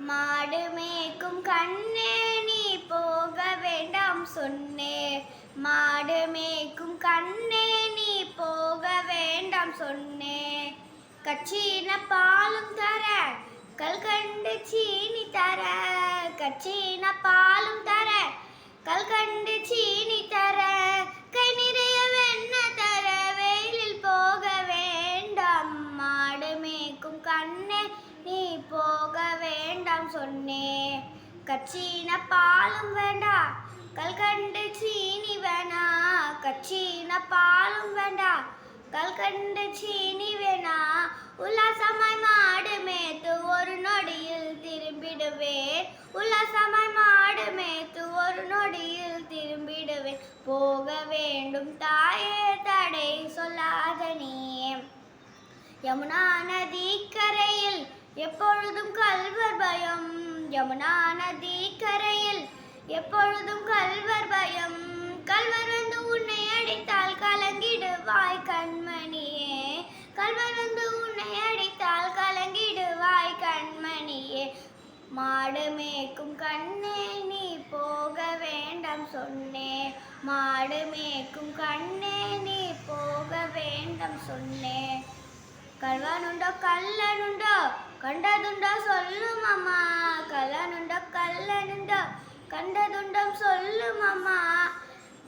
மாடு மேய்க்கும் கண்ணே நீ போக வேண்டாம் சொன்னேன். மாடு மேய்க்கும் கண்ணே நீ போக வேண்டாம் சொன்னேன். கச்சின பாலும் தர கல்கண்டு சீனி தர, கச்சின பாலும் தர கல்கண்டு சீனி தர, கை நிறைய வெண்ணெய் தர வெயிலில் போக வேண்டாம். மாடு மேய்க்கும் கண்ணே நீ போக வேண்டாம் சொன்னேன். கச்சின பாலும் வேண்டாம் கல்கண்டு சீனி வேணா, கச்சின பாலும் வேண்டாம் கல்கண்டு சீனி வேணா. உல்லாசமாய் மாடு மேய்த்து ஒரு நொடியில் திரும்பிடுவேன், உல்லாசமாய் மாடு மேய்த்து ஒரு நொடியில் திரும்பிடுவேன். போக வேண்டும் தாயே தடை சொல்லாத நீயே. யமுனா நதி கரையில் எப்பொழுதும் கல்வர் பயம், யமுனா நதி கரையில் எப்பொழுதும் கல்வர் பயம். கல்வர் வந்து உன்னை அடித்தால் கலங்கிடுவாய் கண்மணியே, கல்வர் வந்து உன்னை அடித்தால் கலங்கிடுவாய் கண்மணியே. மாடு மேய்க்கும் கண்ணே நீ போக வேண்டாம் சொன்னேன், மாடு மேய்க்கும் கண்ணே நீ போக வேண்டாம் சொன்னேன். கல்வனுண்டோ கல்லனுண்டோ கண்டதுண்டோ சொல்லும் அம்மா, கல்லனுண்டோ கல்லனுண்டோ கண்டதுண்டம் சொல்லும் அம்மா.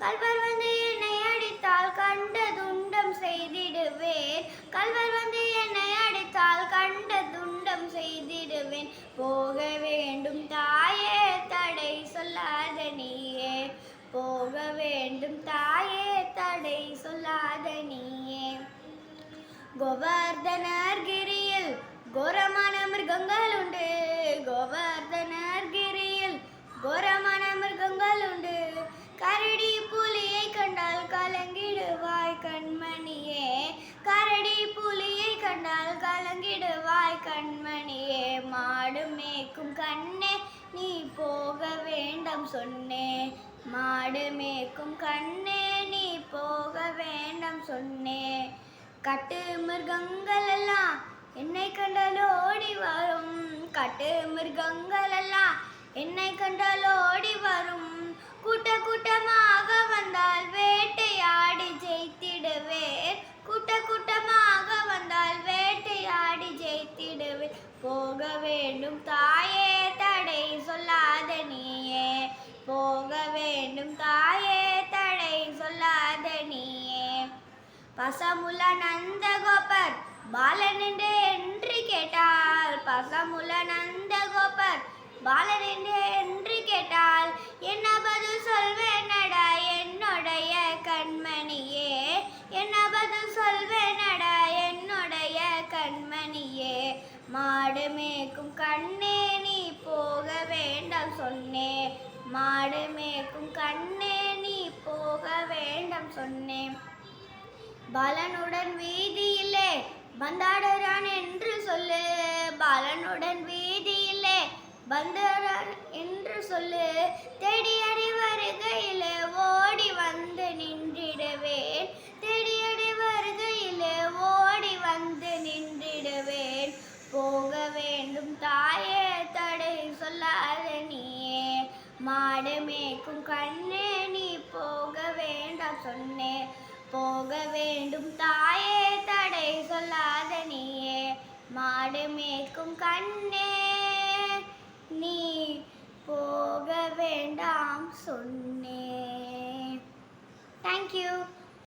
கல்வர் வந்து என்னை அடித்தால் கண்டதுண்டம் செய்திடுவேன், கல்வர் வந்து என்னை அடித்தால் கண்டதுண்டம் செய்திடுவேன். போக வேண்டும் தாயே தடை சொல்லாத நீயே, போக வேண்டும் தாயே தடை சொல்லாத நீயே. கோவர்தனர் கிரியில் கோரமான மிருகங்கள் உண்டு, கோவர்தனர் கிரியில் கோரமான மிருகங்கள் உண்டு. கரடி புலியை கண்டால் கலங்கிடுவாய் கண்மணியே, கரடி புலியை கண்டால் கலங்கிடுவாய் கண்மணியே. மாடு மேய்க்கும் கண்ணே நீ போக வேண்டாம் சொன்னேன், மாடு மேய்க்கும் கண்ணே நீ போக வேண்டாம் சொன்னேன். கட்டு மிருகங்கள் எல்லாம் என்னை கண்டால் ஓடி வரும், கட்டு மிருகங்கள் எல்லாம் என்னை கண்டால் ஓடி வரும். கூட்ட கூட்டமாக வந்தால் வேட்டையாடி ஜெயித்திடுவேன், கூட்ட கூட்டமாக வந்தால் வேட்டையாடி ஜெயித்திடுவேன். போக வேண்டும் தாயே தடை சொல்லாத நீயே, போக வேண்டும் தாயே தடை சொல்லாத நீயே. பசமுல நந்தகோபர் பாலன் என்று கேட்டால், பசமுல நந்தகோபர் பாலன் என்று கேட்டால் என்ன பதில் சொல்வேனடா என்னுடைய கண்மணியே, என்ன பதில் சொல்வேனடா என்னுடைய கண்மணியே. மாடு மேய்க்கும் கண்ணே நீ போக வேண்டாம் சொன்னேன், மாடு மேய்க்கும் கண்ணே நீ போக வேண்டாம் சொன்னேன். பாலனுடன் வீதியிலே பந்தாடுறான் என்று சொல்லு, பாலனுடன் வீதியிலே பந்தாடுறான் என்று சொல்லு. தேடியடி வருகையிலே ஓடி வந்து நின்றிடுவேன், தேடியடி வருகையிலே ஓடி வந்து நின்றிடுவேன். போக வேண்டும் தாயே தடை சொல்லாத நீயே, மாடு மேய்க்கும் கண்ணே நீ போக வேண்டாம் சொன்னேன். போக வேண்டும் தாயே தடை சொல்லாத நீயே, மாடு மேய்க்கும் கண்ணே நீ போக வேண்டாம் சொன்னேன். தேங்க்யூ.